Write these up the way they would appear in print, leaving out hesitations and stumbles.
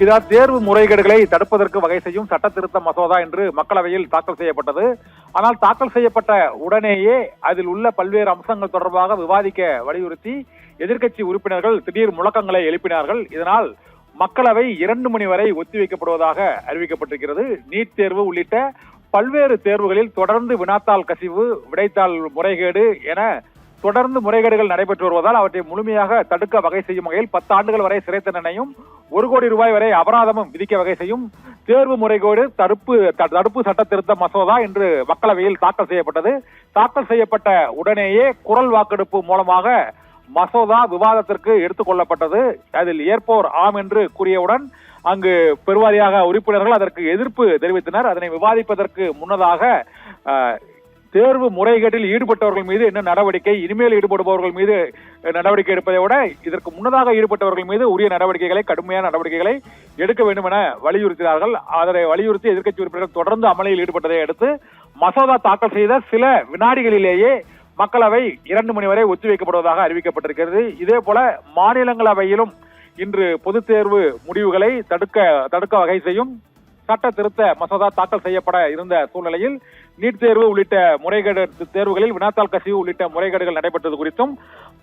இதால் தேர்வு முறைகேடுகளை தடுப்பதற்கு வகை செய்யும் சட்ட திருத்த மசோதா என்று மக்களவையில் தாக்கல் செய்யப்பட்டது. ஆனால் தாக்கல் செய்யப்பட்ட உடனேயே அதில் உள்ள பல்வேறு அம்சங்கள் தொடர்பாக விவாதிக்க வலியுறுத்தி எதிர்க்கட்சி உறுப்பினர்கள் திடீர் முழக்கங்களை எழுப்பினார்கள். இதனால் மக்களவை 2 மணி வரை ஒத்திவைக்கப்படுவதாக அறிவிக்கப்பட்டிருக்கிறது. நீட் தேர்வு உள்ளிட்ட பல்வேறு தேர்வுகளில் தொடர்ந்து வினாத்தாள் கசிவு, விடைத்தாள் முறைகேடு என தொடர்ந்து முறைகேடுகள் நடைபெற்று வருவதால் அவற்றை முழுமையாக தடுக்க வகை செய்யும் வகையில் 10 ஆண்டுகள் வரை சிறை தண்டனையும் 1 கோடி ரூபாய் வரை அபராதமும் விதிக்க வகை செய்யும் தேர்வு முறைகேடு தடுப்பு சட்ட திருத்த மசோதா இன்று மக்களவையில் தாக்கல் செய்யப்பட்டது. தாக்கல் செய்யப்பட்ட உடனேயே குரல் வாக்கெடுப்பு மூலமாக மசோதா விவாதத்திற்கு எடுத்துக் கொள்ளப்பட்டது. அதில் ஏற்போர் ஆம் என்று கூறியவுடன் அங்கு பெருவாரியாக உறுப்பினர்கள் அதற்கு எதிர்ப்பு தெரிவித்தனர். அதனை விவாதிப்பதற்கு முன்னதாக தேர்வு முறைகேட்டில் ஈடுபட்டவர்கள் மீது என்ன நடவடிக்கை, இனிமேல் ஈடுபடுபவர்கள் மீது நடவடிக்கை எடுப்பதை விட இதற்கு முன்னதாக ஈடுபட்டவர்கள் மீது உரிய நடவடிக்கைகளை, கடுமையான நடவடிக்கைகளை எடுக்க வேண்டும் என வலியுறுத்தினார்கள். அதனை வலியுறுத்தி எதிர்க்கட்சி உறுப்பினர்கள் தொடர்ந்து அமளியில் ஈடுபட்டதை அடுத்து மசோதா தாக்கல் செய்த சில வினாடிகளிலேயே மக்களவை 2 மணி வரை ஒத்திவைக்கப்படுவதாக அறிவிக்கப்பட்டிருக்கிறது. இதே போல மாநிலங்களவையிலும் இன்று பொதுத் தேர்வு முடிவுகளை தடுக்க வகை செய்யும் சட்ட திருத்த மசோதா தாக்கல் செய்யப்பட இருந்த சூழ்நிலையில் நீட் தேர்வு உள்ளிட்ட முறைகேடு தேர்வுகளில் வினாத்தாள் கசிவு உள்ளிட்ட முறைகேடுகள் நடைபெற்றது குறித்தும்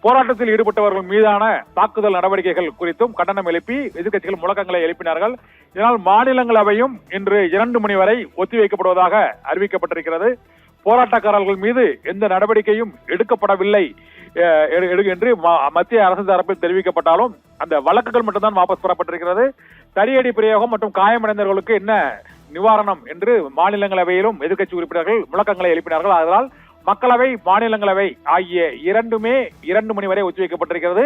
போராட்டத்தில் ஈடுபட்டவர்கள் மீதான தாக்குதல் நடவடிக்கைகள் குறித்தும் கண்டனம் எழுப்பி எதிர்க்கட்சிகள் முழக்கங்களை எழுப்பினார்கள். இதனால் மாநிலங்களவையும் இன்று 2 மணி வரை ஒத்திவைக்கப்படுவதாக அறிவிக்கப்பட்டிருக்கிறது. போராட்டக்காரர்கள் மீது எந்த நடவடிக்கையும் எடுக்கப்படவில்லை என்று மத்திய அரசு தரப்பில் தெரிவிக்கப்பட்டாலும் அந்த வழக்குகள் மட்டும்தான் வாபஸ் பெறப்பட்டிருக்கிறது. தடியடி பிரயோகம் மற்றும் காயமடைந்தவர்களுக்கு என்ன நிவாரணம் என்று மாநிலங்களவையிலும் எதிர்க்கட்சி உறுப்பினர்கள் முழக்கங்களை எழுப்பினார்கள். அதனால் மக்களவை, மாநிலங்களவை ஆகிய இரண்டுமே 2 மணி வரை ஒத்திவைக்கப்பட்டிருக்கிறது.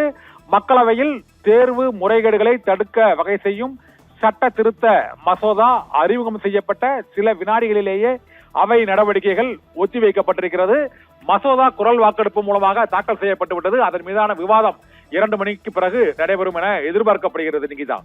மக்களவையில் தேர்வு முறைகேடுகளை தடுக்க வகை செய்யும் சட்ட திருத்த மசோதா அறிமுகம் செய்யப்பட்ட சில வினாடிகளிலேயே அவை நடவடிக்கைகள் ஒத்திவைக்கப்பட்டிருக்கிறது. மசோதா குரல் வாக்கெடுப்பு மூலமாக தாக்கல் செய்யப்பட்டு விட்டது. அதன் மீதான விவாதம் 2 மணிக்கு பிறகு நடைபெறும் என எதிர்பார்க்கப்படுகிறது. நிகிதா.